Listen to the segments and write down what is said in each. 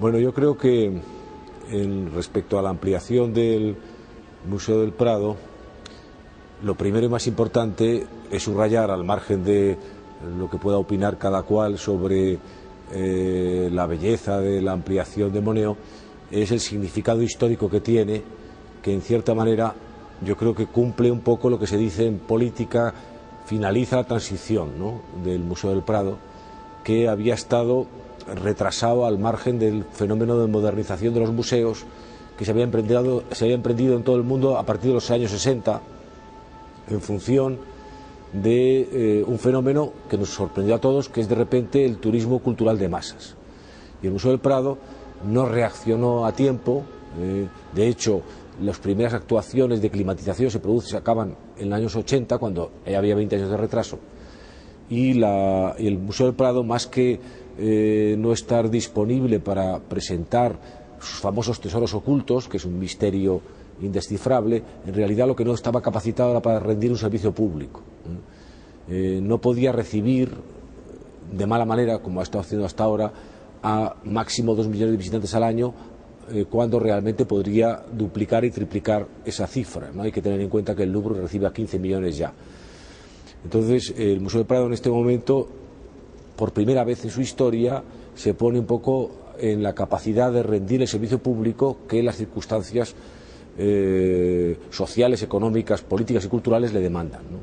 Bueno, yo creo que respecto a la ampliación del Museo del Prado, lo primero y más importante es subrayar, al margen de lo que pueda opinar cada cual sobre la belleza de la ampliación de Moneo, es el significado histórico que tiene, que en cierta manera yo creo que cumple un poco lo que se dice en política, finaliza la transición, ¿no?, del Museo del Prado, que había estado retrasado al margen del fenómeno de modernización de los museos que se había emprendido en todo el mundo a partir de los años 60, en función de un fenómeno que nos sorprendió a todos, que es de repente el turismo cultural de masas. Y el Museo del Prado no reaccionó a tiempo. De hecho, las primeras actuaciones de climatización se acaban en los años 80, cuando ya había 20 años de retraso, y el Museo del Prado, más que no estar disponible para presentar sus famosos tesoros ocultos, que es un misterio indescifrable, en realidad lo que no estaba capacitado era para rendir un servicio público. No podía recibir de mala manera, como ha estado haciendo hasta ahora, a máximo 2 millones de visitantes al año, cuando realmente podría duplicar y triplicar esa cifra, ¿no? Hay que tener en cuenta que el Louvre recibe a 15 millones ya. Entonces, el Museo del Prado en este momento, por primera vez en su historia, se pone un poco en la capacidad de rendir el servicio público que las circunstancias sociales, económicas, políticas y culturales le demandan, ¿no?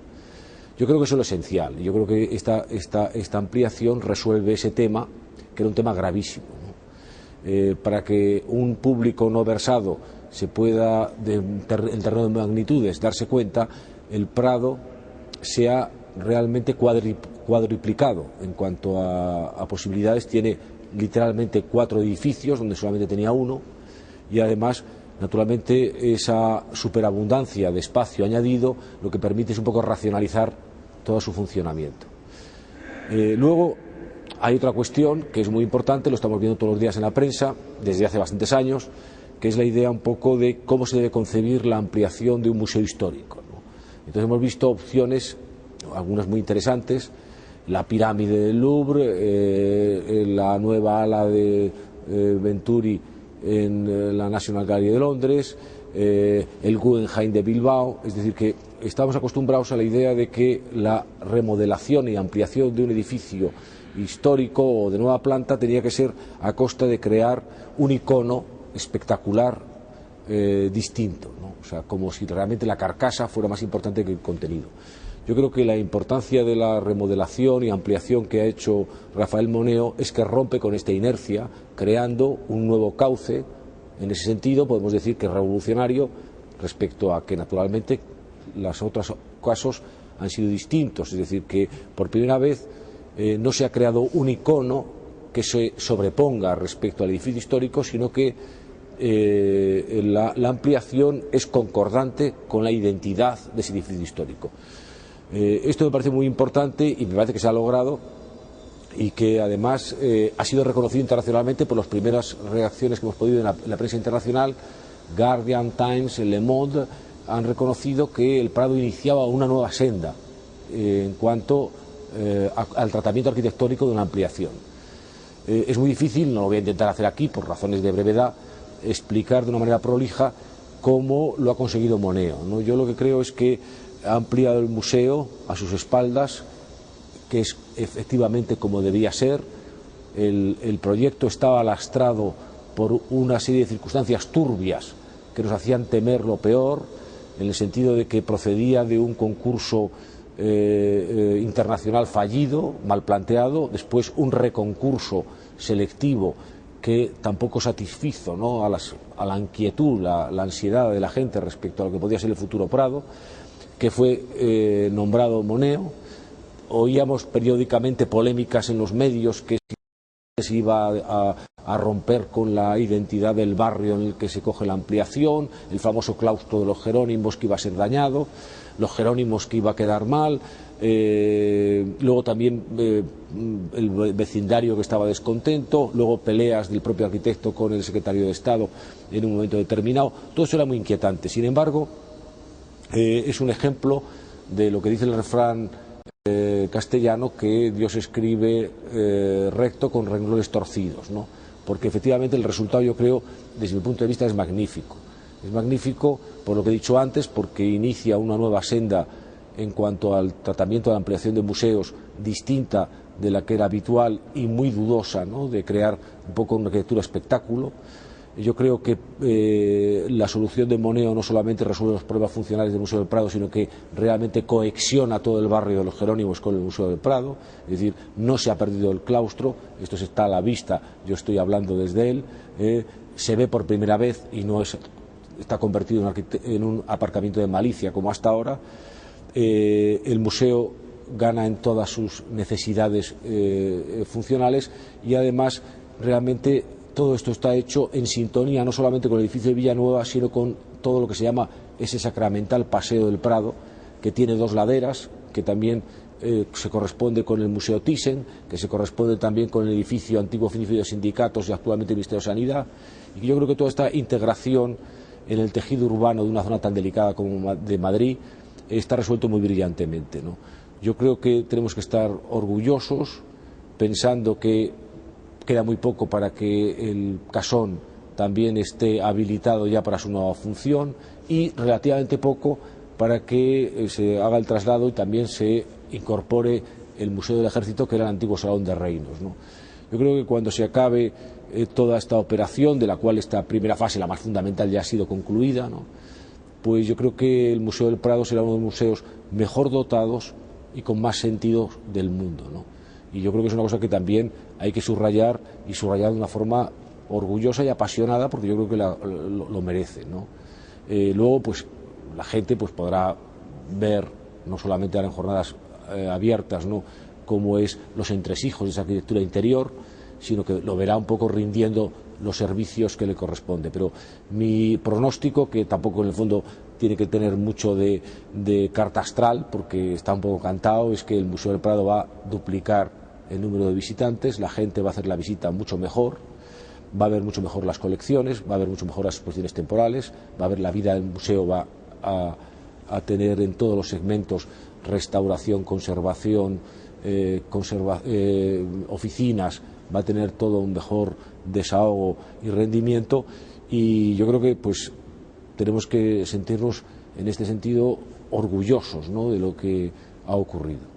Yo creo que eso es lo esencial. Yo creo que esta ampliación resuelve ese tema, que era un tema gravísimo, ¿no? Para que un público no versado se pueda, en terreno de magnitudes, darse cuenta, el Prado se ha realmente cuadruplicado en cuanto a posibilidades. Tiene literalmente 4 edificios donde solamente tenía uno, y además, naturalmente, esa superabundancia de espacio añadido lo que permite es un poco racionalizar todo su funcionamiento. Luego hay otra cuestión que es muy importante, lo estamos viendo todos los días en la prensa desde hace bastantes años, que es la idea un poco de cómo se debe concebir la ampliación de un museo histórico, ¿no? Entonces hemos visto opciones, algunas muy interesantes: la pirámide del Louvre, la nueva ala de Venturi en la National Gallery de Londres, el Guggenheim de Bilbao. Es decir, que estamos acostumbrados a la idea de que la remodelación y ampliación de un edificio histórico o de nueva planta tenía que ser a costa de crear un icono espectacular distinto, ¿no? O sea, como si realmente la carcasa fuera más importante que el contenido. Yo creo que la importancia de la remodelación y ampliación que ha hecho Rafael Moneo es que rompe con esta inercia, creando un nuevo cauce. En ese sentido podemos decir que es revolucionario, respecto a que naturalmente los otros casos han sido distintos. Es decir, que por primera vez no se ha creado un icono que se sobreponga respecto al edificio histórico, sino que la ampliación es concordante con la identidad de ese edificio histórico. Esto me parece muy importante y me parece que se ha logrado, y que además ha sido reconocido internacionalmente por las primeras reacciones que hemos podido en la prensa internacional. Guardian, Times, Le Monde han reconocido que el Prado iniciaba una nueva senda en cuanto al tratamiento arquitectónico de una ampliación. Es muy difícil, no lo voy a intentar hacer aquí por razones de brevedad, explicar de una manera prolija cómo lo ha conseguido Moneo, ¿no? Yo lo que creo es que ha ampliado el museo a sus espaldas, que es efectivamente como debía ser. El proyecto estaba lastrado por una serie de circunstancias turbias que nos hacían temer lo peor, en el sentido de que procedía de un concurso internacional fallido, mal planteado, después un reconcurso selectivo que tampoco satisfizo, ¿no?, a la inquietud, la ansiedad de la gente respecto a lo que podía ser el futuro Prado, que fue nombrado Moneo. Oíamos periódicamente polémicas en los medios que se iba a romper con la identidad del barrio en el que se coge la ampliación, el famoso claustro de los Jerónimos que iba a ser dañado, los Jerónimos que iba a quedar mal, luego también el vecindario que estaba descontento, luego peleas del propio arquitecto con el secretario de Estado en un momento determinado. Todo eso era muy inquietante. Sin embargo, es un ejemplo de lo que dice el refrán castellano, que Dios escribe recto con renglones torcidos, ¿no? porque efectivamente el resultado, yo creo, desde mi punto de vista, es magnífico. Es magnífico por lo que he dicho antes, porque inicia una nueva senda en cuanto al tratamiento de la ampliación de museos, distinta de la que era habitual y muy dudosa, ¿no?, de crear un poco una arquitectura espectáculo. Yo creo que la solución de Moneo no solamente resuelve los problemas funcionales del Museo del Prado, sino que realmente cohexiona todo el barrio de los Jerónimos con el Museo del Prado. Es decir, no se ha perdido el claustro, esto está a la vista, yo estoy hablando desde él, se ve por primera vez y no está convertido en un aparcamiento de malicia como hasta ahora. El museo gana en todas sus necesidades funcionales y además realmente todo esto está hecho en sintonía no solamente con el edificio de Villanueva, sino con todo lo que se llama ese sacramental Paseo del Prado, que tiene dos laderas, que también se corresponde con el Museo Thyssen, que se corresponde también con el edificio antiguo edificio de sindicatos y actualmente el Ministerio de Sanidad, y que yo creo que toda esta integración en el tejido urbano de una zona tan delicada como de Madrid está resuelto muy brillantemente, ¿no? Yo creo que tenemos que estar orgullosos, pensando que queda muy poco para que el casón también esté habilitado ya para su nueva función y relativamente poco para que se haga el traslado y también se incorpore el Museo del Ejército, que era el antiguo Salón de Reinos, ¿no? Yo creo que cuando se acabe toda esta operación, de la cual esta primera fase, la más fundamental, ya ha sido concluida, ¿no?, pues yo creo que el Museo del Prado será uno de los museos mejor dotados y con más sentido del mundo, ¿no? Y yo creo que es una cosa que también hay que subrayar, y subrayar de una forma orgullosa y apasionada, porque yo creo que lo merece, ¿no? Luego, pues la gente pues podrá ver, no solamente ahora en jornadas abiertas, ¿no?, cómo es los entresijos de esa arquitectura interior, sino que lo verá un poco rindiendo los servicios que le corresponde. Pero mi pronóstico, que tampoco en el fondo tiene que tener mucho de carta astral, porque está un poco cantado, es que el Museo del Prado va a duplicar el número de visitantes, la gente va a hacer la visita mucho mejor, va a ver mucho mejor las colecciones, va a ver mucho mejor las exposiciones temporales, va a ver la vida del museo, va a tener en todos los segmentos restauración, conservación, oficinas, va a tener todo un mejor desahogo y rendimiento, y yo creo que pues tenemos que sentirnos en este sentido orgullosos, ¿no?, de lo que ha ocurrido.